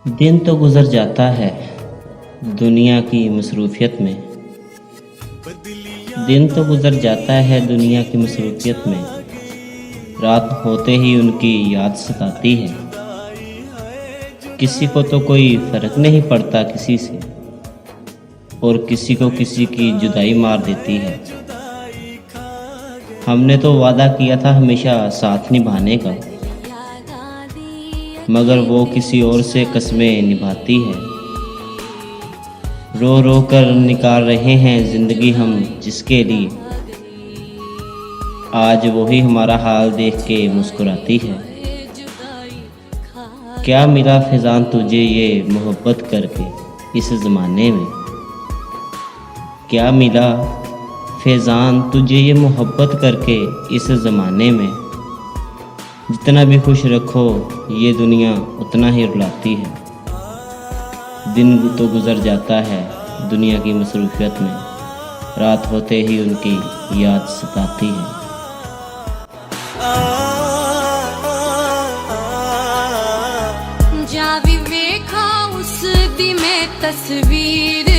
दिन तो गुज़र जाता है दुनिया की मसरूफ़ियत में। दिन तो गुज़र जाता है दुनिया की मसरूफ़ियत में। रात होते ही उनकी याद सताती है। किसी को तो कोई फ़र्क नहीं पड़ता किसी से, और किसी को किसी की जुदाई मार देती है। हमने तो वादा किया था हमेशा साथ निभाने का, मगर वो किसी और से कस्में निभाती है। रो रो कर निकाल रहे हैं ज़िंदगी हम जिसके लिए, आज वही हमारा हाल देख के मुस्कुराती है। क्या मिला फ़ैज़ान तुझे ये मोहब्बत करके इस ज़माने में। क्या मिला फ़ैज़ान तुझे ये मोहब्बत करके इस ज़माने में। जितना भी खुश रखो ये दुनिया उतना ही रुलाती है। दिन तो गुज़र जाता है दुनिया की मसरूफ़ियत में। रात होते ही उनकी याद सताती है। जा भी वेखा उस दी मैं तस्वीर